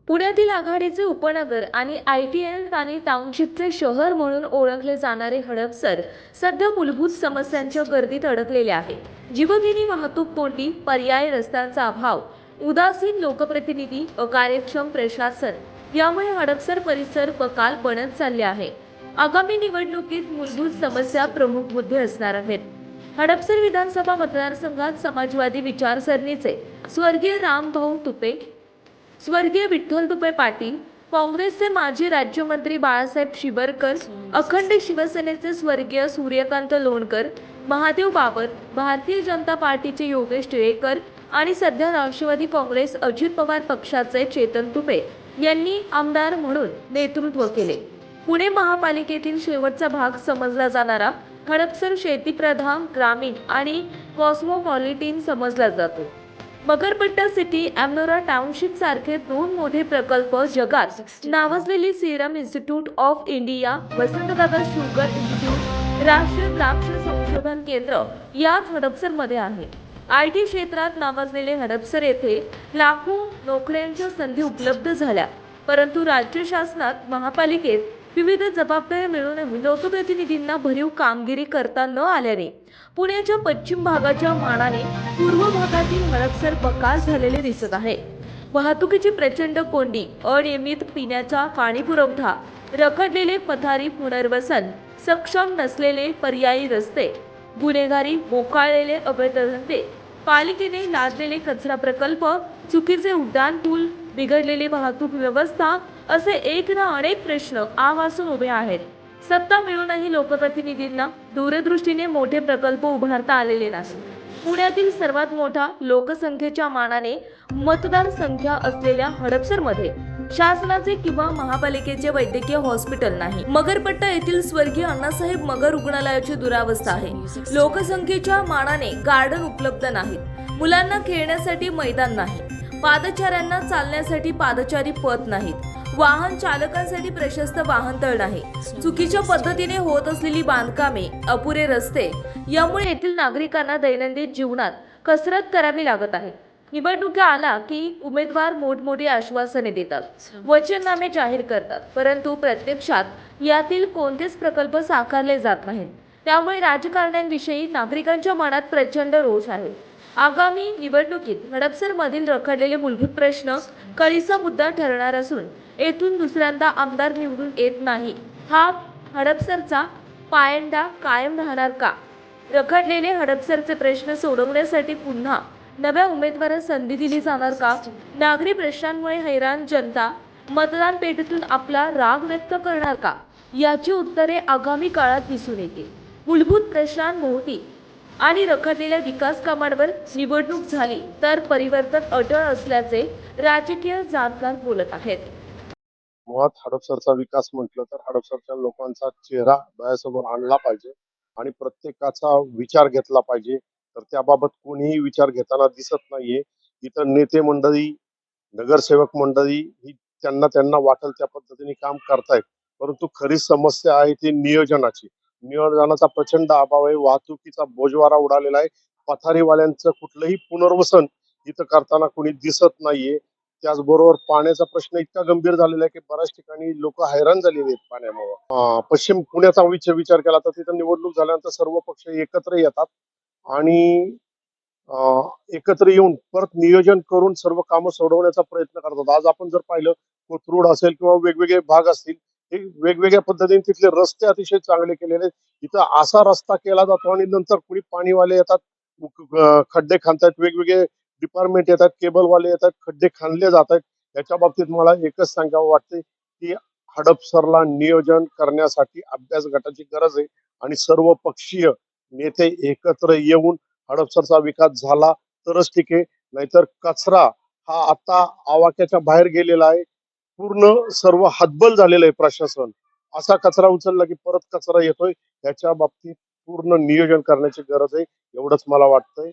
पुण्यातील आघाडीचे उपनगर आणि आयटीएल आणि टाउनशिपचे शहर म्हणून ओळखले जाणारे हडपसर सध्या मूलभूत समस्यांच्या गर्दीत अडकलेले आहे. जीवघेणी वाहतूक कोंडी, पर्यायी रस्त्यांचा अभाव, उदासीन लोकप्रतिनिधी, अकार्यक्षम प्रशासन यामुळे हडपसर परिसर बकाल बनत चालले आहे. आगामी निवडणुकीत मूलभूत समस्या प्रमुख मुद्दे असणार आहेत. हडपसर विधानसभा मतदारसंघात समाजवादी विचारसरणीचे स्वर्गीय रामभाऊ तुपे, स्वर्गीय विठ्ठल तुपे पाटील, काँग्रेसचे माजी राज्यमंत्री बाळासाहेब शिबरकर, अखंड शिवसेनेचे स्वर्गीय सूर्यकांत लोणकर, महादेव बाबर, भारतीय जनता पार्टीचे योगेश टिळेकर आणि सध्या राष्ट्रवादी काँग्रेस अजित पवार पक्षाचे चेतन तुपे यांनी आमदार म्हणून नेतृत्व केले. पुणे महापालिकेतील शेवटचा भाग समजला जाणारा हडपसर शेतीप्रधान, ग्रामीण आणि कॉस्मोपॉलिटिन समजला जातो. मगरपट्टा सिटी, अॅमनोरा टाउनशिप सारखे दोन मोठे प्रकल्प जगात नावाजलेली Serum institute of India, Vasantdada sugar institute, राष्ट्रीय द्राक्ष संशोधन केंद्र याच हडपसरमध्ये आहे. आयटी क्षेत्रात नावाजलेले हडपसर येथे लाखो नोकऱ्यांच्या संधी उपलब्ध झाल्या, परंतु राज्य शासनात, महापालिकेत विविध जबाबदाऱ्या मिळूनही लोकप्रतिनिधींना भरीव कामगिरी करता न आल्याने पुण्याच्या पश्चिम भागाच्या मानाने पूर्व भागातील हडपसर बकाल झालेले दिसत आहे. वाहतुकीची प्रचंड कोंडी, अनियमित पिण्याचा पाणी पुरवठा, रखडलेले पथारी पुनर्वसन, सक्षम नसलेले पर्यायी रस्ते, गुन्हेगारी, बोकाळलेले अवैध धंदे, पालिकेने लादलेले कचरा प्रकल्प, चुकीचे उड्डाण पूल, बिघडलेली वाहतूक व्यवस्था असे एक ना अनेक प्रश्न आवासून उभे आहेत. सत्ता मिळूनही लोकप्रतिनिधींना दूरदृष्टीने मोठे प्रकल्प उभारता आलेले नाही. पुण्यातील सर्वात मोठा लोकसंख्येच्या मानाने मतदारसंख्या असलेल्या हडपसरमध्ये शासनाचे किंवा महापालिकेचे वैद्यकीय हॉस्पिटल नाही. मगरपट्टा येथील स्वर्गीय अण्णासाहेब मगर रुग्णालयाची दुरावस्था आहे. लोकसंख्येच्या मानाने गार्डन उपलब्ध नाहीत, मुलांना खेळण्यासाठी मैदान नाही, पादचाऱ्यांना चालण्यासाठी पादचारी पथ नाहीत, वाहन चालकांसाठी प्रशस्त वाहनतळ नाही, चुकीच्या पद्धतीने होत असलेली बांधकामे, अपुरे रस्ते यामुळे येथील नागरिकांना दैनंदिन जीवनात कसरत करावी लागत आहे. निवडणुका आला की उमेदवार मोठमोठी आश्वासने देतात, वचननामे जाहीर करतात, परंतु प्रत्यक्षात यातील कोणतेच प्रकल्प साकारले जात नाहीत. त्यामुळे राजकारण्यांविषयी नागरिकांच्या मनात प्रचंड रोष आहे. आगामी निवडणुकीत हडपसरमधील रखडलेले मूलभूत प्रश्न कळीचा मुद्दा ठरणार असून येथून दुसऱ्यांदा आमदार निवडून येत नाही. हा हडपसरचा पायंडा कायम राहणार का? रखडलेले हडपसरचे प्रश्न सोडवण्यासाठी पुन्हा नव्या उमेदवारास संधी दिली जाणार का? नागरी प्रश्नांमुळे हैराण जनता मतदान पेटीतून आपला राग व्यक्त करणार का? याची उत्तरे आगामी काळात दिसून येतील. मूलभूत प्रश्नांभोवती आणि रखडलेल्या विकास कामांवर निवडणूक झाली तर परिवर्तन अटळ असल्याचे राजकीय जाणकार बोलत आहेत. मुळात हडपसरचा विकास म्हटलं तर हडपसरच्या लोकांचा चेहरा डोळ्यासमोर आणला पाहिजे आणि प्रत्येकाचा विचार घेतला पाहिजे. तर त्याबाबत कोणीही विचार घेताना दिसत नाहीये. इथं नेते मंडळी, नगरसेवक मंडळी ही त्यांना वाटेल त्या पद्धतीने काम करतायत, परंतु खरी समस्या आहे ती नियोजनाची. नियोजनाचा प्रचंड अभाव आहे. वाहतुकीचा बोजवारा उडालेला आहे. पथारीवाल्यांचं कुठलंही पुनर्वसन इथं करताना कोणी दिसत नाहीये. त्याचबरोबर पाण्याचा प्रश्न इतका गंभीर झालेला आहे की बऱ्याच ठिकाणी लोक हैराण झालेले आहेत पाण्यामुळे. पश्चिम पुण्याचा विचार केला तर तिथं निवडणूक झाल्यानंतर सर्व पक्ष एकत्र येतात आणि एकत्र येऊन परत नियोजन करून सर्व कामं सोडवण्याचा प्रयत्न करतात. आज आपण जर पाहिलं कोथरूड असेल किंवा वेगवेगळे भाग असतील, हे वेगवेगळ्या पद्धतीने तिथले रस्ते अतिशय चांगले केलेले आहेत. इथं असा रस्ता केला जातो आणि नंतर कुणी पाणीवाले येतात, खड्डे खणतात, वेगवेगळे डिपार्टमेंट येतात, केबलवाले येतात, खड्डे खणले जातात. याच्या बाबतीत मला एकच सांगावं वाटते की हडपसरला नियोजन करण्यासाठी अभ्यास गटाची गरज आहे आणि सर्व पक्षीय नेते एकत्र येऊन हडपसरचा विकास झाला तरच ठीक आहे. नाहीतर कचरा हा आता आवाक्याच्या बाहेर गेलेला आहे. पूर्ण सर्व हतबल झालेलं आहे प्रशासन. असा कचरा उचलला की परत कचरा येतोय. याच्या बाबतीत पूर्ण नियोजन करण्याची गरज आहे, एवढंच मला वाटतंय.